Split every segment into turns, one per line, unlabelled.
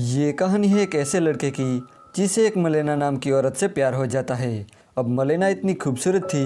ये कहानी है एक ऐसे लड़के की जिसे एक मलेना नाम की औरत से प्यार हो जाता है। अब मलेना इतनी खूबसूरत थी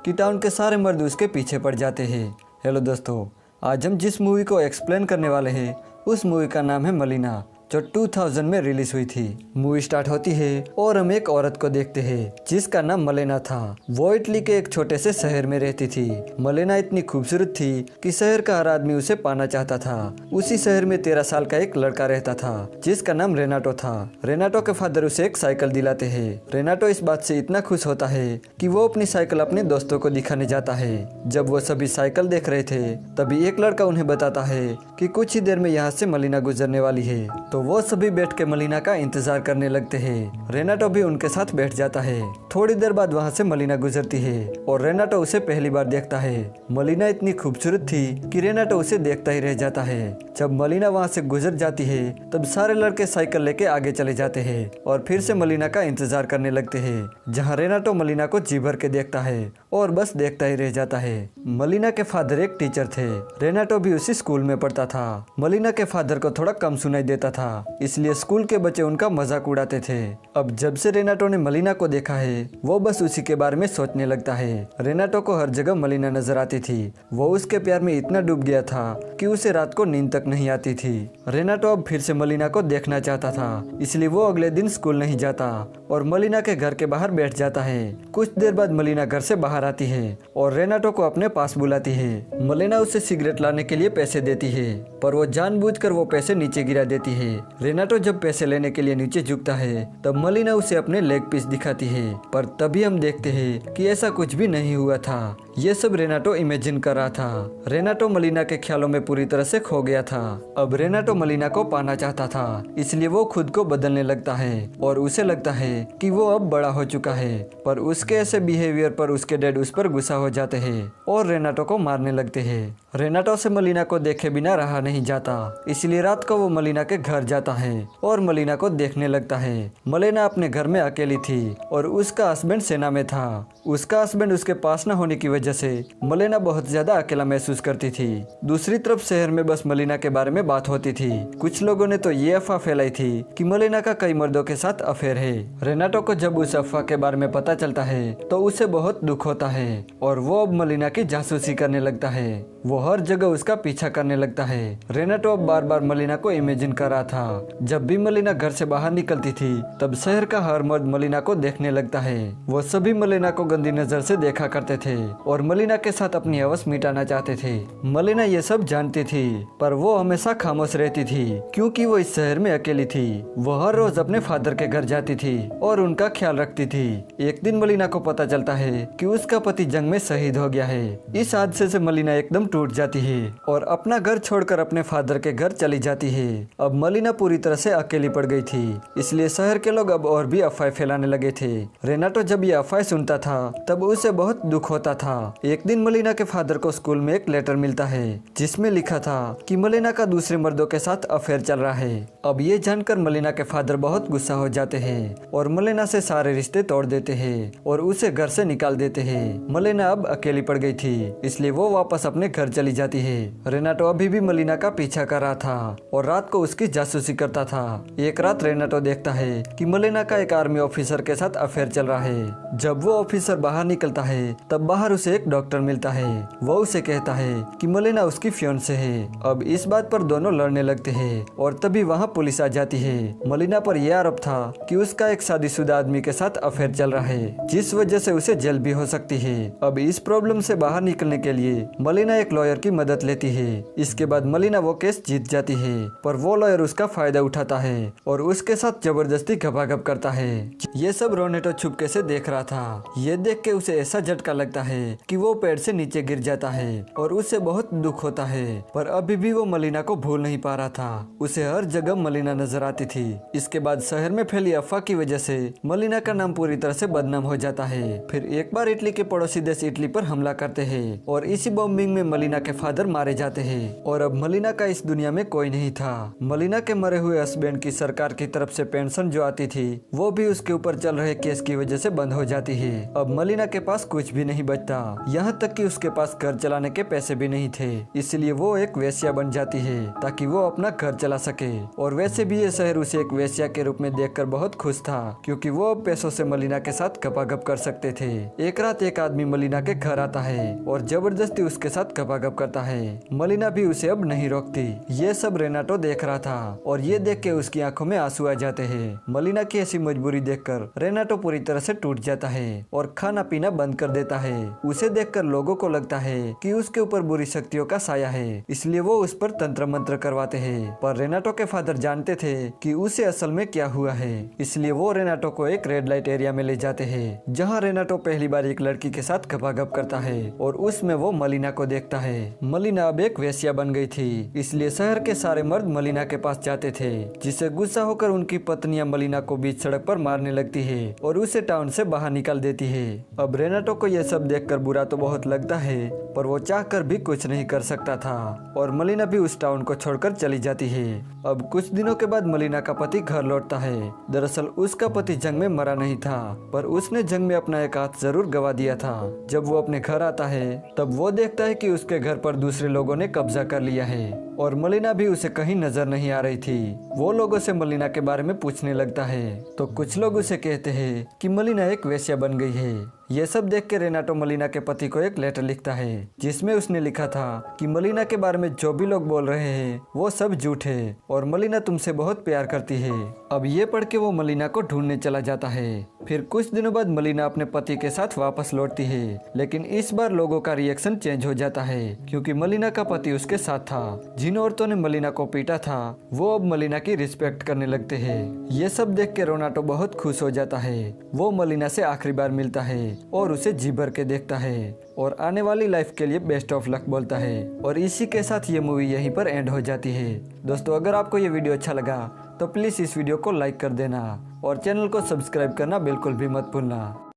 कि टाउन के सारे मर्द उसके पीछे पड़ जाते हैं। हेलो दोस्तों, आज हम जिस मूवी को एक्सप्लेन करने वाले हैं उस मूवी का नाम है मलीना, जो 2000 में रिलीज हुई थी। मूवी स्टार्ट होती है और हम एक औरत को देखते हैं जिसका नाम मलेना था। वो इटली के एक छोटे से शहर में रहती थी। मलेना इतनी खूबसूरत थी कि शहर का हर आदमी उसे पाना चाहता था। उसी शहर में 13 साल का एक लड़का रहता था जिसका नाम रेनाटो था। रेनाटो के फादर उसे एक साइकिल दिलाते हैं। रेनाटो इस बात से इतना खुश होता है कि वो अपनी साइकिल अपने दोस्तों को दिखाने जाता है। जब वो सभी साइकिल देख रहे थे तभी एक लड़का उन्हें बताता है कि कुछ ही देर में यहाँ से मलीना गुजरने वाली है। तो वो सभी बैठ के मलीना का इंतजार करने लगते हैं। रेनाटो भी उनके साथ बैठ जाता है। थोड़ी देर बाद वहाँ से मलीना गुजरती है और रेनाटो उसे पहली बार देखता है। मलीना इतनी खूबसूरत थी कि रेनाटो उसे देखता ही रह जाता है। जब मलीना वहाँ से गुजर जाती है तब सारे लड़के साइकिल लेके आगे चले जाते हैं और फिर से मलीना का इंतजार करने लगते हैं, जहाँ रेनाटो मलीना को जी भर के देखता है और बस देखता ही रह जाता है। मलीना के फादर एक टीचर थे। रेनाटो भी उसी स्कूल में पढ़ता था। मलीना के फादर को थोड़ा कम सुनाई देता था, इसलिए स्कूल के बच्चे उनका मजाक उड़ाते थे। अब जब से रेनाटो ने मलीना को देखा है वो बस उसी के बारे में सोचने लगता है। रेनाटो को हर जगह मलीना नजर आती थी। वो उसके प्यार में इतना डूब गया था कि उसे रात को नींद तक नहीं आती थी। रेनाटो अब फिर से मलीना को देखना चाहता था, इसलिए वो अगले दिन स्कूल नहीं जाता और मलीना के घर के बाहर बैठ जाता है। कुछ देर बाद मलीना घर से बाहर आती है और रेनाटो को अपने पास बुलाती है। मलीना उसे सिगरेट लाने के लिए पैसे देती है, पर वो जानबूझकर वो पैसे नीचे गिरा देती है। रेनाटो जब पैसे लेने के लिए नीचे झुकता है तब मलीना उसे अपने लेग पीस दिखाती है, पर तभी हम देखते हैं कि ऐसा कुछ भी नहीं हुआ था। ये सब रेनाटो इमेजिन कर रहा था। रेनाटो मलीना के ख्यालों में पूरी तरह से खो गया था। अब रेनाटो मलीना को पाना चाहता था, इसलिए वो खुद को बदलने लगता है और उसे लगता है कि वो अब बड़ा हो चुका है। पर उसके ऐसे बिहेवियर पर उसके डैड उस पर गुस्सा हो जाते हैं और रेनाटो को मारने लगते हैं। रेनाटो से मलीना को देखे बिना रहा नहीं जाता, इसलिए रात को वो मलीना के घर जाता है और मलीना को देखने लगता है। मलीना अपने घर में अकेली थी और उसका हस्बैंड सेना में था। उसका हस्बैंड उसके पास न होने की वजह से मलीना बहुत ज्यादा अकेला महसूस करती थी। दूसरी तरफ शहर में बस मलीना के बारे में बात होती थी। कुछ लोगों ने तो ये अफवाह फैलाई थी कि मलीना का कई मर्दों के साथ अफेयर है। रेनाटो को जब उस अफवाह के बारे में पता चलता है तो उसे बहुत दुख होता है और वो अब मलीना की जासूसी करने लगता है। वो हर जगह उसका पीछा करने लगता है। रेनाटो अब बार बार मलीना को इमेजिन कर रहा था। जब भी मलीना घर से बाहर निकलती थी तब शहर का हर मर्द मलीना को देखने लगता है। वो सभी मलीना को गंदी नजर से देखा करते थे और मलीना के साथ अपनी हवस मिटाना चाहते थे। मलीना ये सब जानती थी, पर वो हमेशा खामोश रहती थी क्योंकि वो इस शहर में अकेली थी। वो हर रोज अपने फादर के घर जाती थी और उनका ख्याल रखती थी। एक दिन मलीना को पता चलता है कि उसका पति जंग में शहीद हो गया है। इस हादसे से मलीना एकदम टूट जाती है और अपना घर छोड़कर अपने फादर के घर चली जाती है। अब मलीना पूरी तरह से अकेली पड़ गई थी, इसलिए शहर के लोग अब और भी अफवाह फैलाने लगे थे। रेनाटो जब ये अफवाह सुनता था तब उसे बहुत दुख होता था। एक दिन मलीना के फादर को स्कूल में एक लेटर मिलता है जिसमें लिखा था कि मलीना का दूसरे मर्दों के साथ अफेयर चल रहा है। अब ये जानकर मलीना के फादर बहुत गुस्सा हो जाते हैं और मलीना से सारे रिश्ते तोड़ देते हैं और उसे घर से निकाल देते हैं। मलीना अब अकेली पड़ गई थी, इसलिए वो वापस अपने घर चली जाती है। रेनाटो अभी भी मलीना का पीछा कर रहा था और रात को उसकी जासूसी करता था। एक रात रेनाटो देखता है कि मलीना का एक आर्मी ऑफिसर के साथ अफेयर चल रहा है। जब वो ऑफिसर बाहर निकलता है तब बाहर उसे एक डॉक्टर मिलता है। वो उसे कहता है कि मलीना उसकी फियांसे है। अब इस बात पर दोनों लड़ने लगते हैं और तभी वहाँ पुलिस आ जाती है। मलीना पर यह आरोप था कि उसका एक शादीशुदा आदमी के साथ अफेयर चल रहा है, जिस वजह से उसे जेल भी हो सकती है। अब इस प्रॉब्लम से बाहर निकलने के लिए मलीना एक लॉयर की मदद लेती है। इसके बाद मलीना वो केस जीत जाती है, पर वो लॉयर उसका फायदा उठाता है और उसके साथ जबरदस्ती घपाघप करता है। ये सब रेनाटो छुपके से देख रहा था। ये देख के उसे ऐसा झटका लगता है कि वो पेड़ से नीचे गिर जाता है और उसे बहुत दुख होता है, पर अभी भी वो मलीना को भूल नहीं पा रहा था। उसे हर जगह मलीना नजर आती थी। इसके बाद शहर में फैली अफवाह की वजह से मलीना का नाम पूरी तरह से बदनाम हो जाता है। फिर एक बार इटली के पड़ोसी देश इटली पर हमला करते हैं और इसी बॉम्बिंग में मलीना के फादर मारे जाते हैं और अब मलिना का इस दुनिया में कोई नहीं था। मलिना के मरे हुए हस्बैंड की सरकार की तरफ से पेंशन जो आती थी वो भी उसके ऊपर चल रहे केस की वजह से बंद हो जाती है। अब मलिना के पास कुछ भी नहीं बचता, यहाँ तक कि उसके पास घर चलाने के पैसे भी नहीं थे। इसलिए वो एक वेश्या बन जाती है ताकि वो अपना घर चला सके। और वैसे भी ये शहर उसे एक वेश्या के रूप में देखकर बहुत खुश था, क्योंकि वो अब पैसों से मलिना के साथ गपागप कर सकते थे। एक रात एक आदमी मलिना के घर आता है और जबरदस्ती उसके साथ गपागप करता है। मलिना भी उसे अब नहीं रोकती। ये सब रेनाटो देख रहा था और ये देख के उसकी आंखों में आंसू आ जाते हैं। मलिना की ऐसी मजबूरी देखकर रेनाटो पूरी तरह से टूट जाता है और खाना पीना बंद कर देता है। उसे देखकर लोगों को लगता है कि उसके ऊपर बुरी शक्तियों का साया है, इसलिए वो उस पर तंत्र मंत्र करवाते हैं। पर रेनाटो के फादर जानते थे कि उसे असल में क्या हुआ है, इसलिए वो रेनाटो को एक रेड लाइट एरिया में ले जाते हैं, जहाँ रेनाटो पहली बार एक लड़की के साथ गपागप करता है और उसमें वो मलिना को देखता है। मलिना अब एक वेश्या बन गई थी, इसलिए शहर के सारे मर्द मलिना के पास जाते थे, जिससे गुस्सा होकर उनकी पत्नियां मलिना को बीच सड़क पर मारने लगती है और उसे टाउन से बाहर निकाल देती है। अब रेनाटो को यह सब देखकर बुरा तो बहुत लगता है, पर वो चाहकर भी कुछ नहीं कर सकता था और मलिना भी उस टाउन को छोड़कर चली जाती है। अब कुछ दिनों के बाद मलिना का पति घर लौटता है। दरअसल उसका पति जंग में मरा नहीं था, पर उसने जंग में अपना एक हाथ जरूर गवा दिया था। जब वो अपने घर आता है तब वो देखता है कि उसके घर पर दूसरे लोगों ने कब्जा कर लिया है और मलिना भी उसे कहीं नजर नहीं आ रही थी। वो लोगों से मलिना के बारे में पूछने लगता है तो कुछ लोग उसे कहते हैं कि मलिना एक वेश्या बन गई है। ये सब देख के रेनाटो मलिना के पति को एक लेटर लिखता है, जिसमें उसने लिखा था कि मलिना के बारे में जो भी लोग बोल रहे हैं वो सब झूठ है और मलिना तुमसे बहुत प्यार करती है। अब ये पढ़ के वो मलिना को ढूंढने चला जाता है। फिर कुछ दिनों बाद मलिना अपने पति के साथ वापस लौटती है, लेकिन इस बार लोगों का रिएक्शन चेंज हो जाता है, क्योंकि मलिना का पति उसके साथ था। जिन औरतों ने मलिना को पीटा था वो अब मलिना की रिस्पेक्ट करने लगते हैं। ये सब देख के रेनाटो बहुत खुश हो जाता है। वो मलिना से आखिरी बार मिलता है और उसे जी भर के देखता है और आने वाली लाइफ के लिए बेस्ट ऑफ लक बोलता है। और इसी के साथ ये मूवी यहीं पर एंड हो जाती है। दोस्तों, अगर आपको ये वीडियो अच्छा लगा तो प्लीज़ इस वीडियो को लाइक कर देना और चैनल को सब्सक्राइब करना बिल्कुल भी मत भूलना।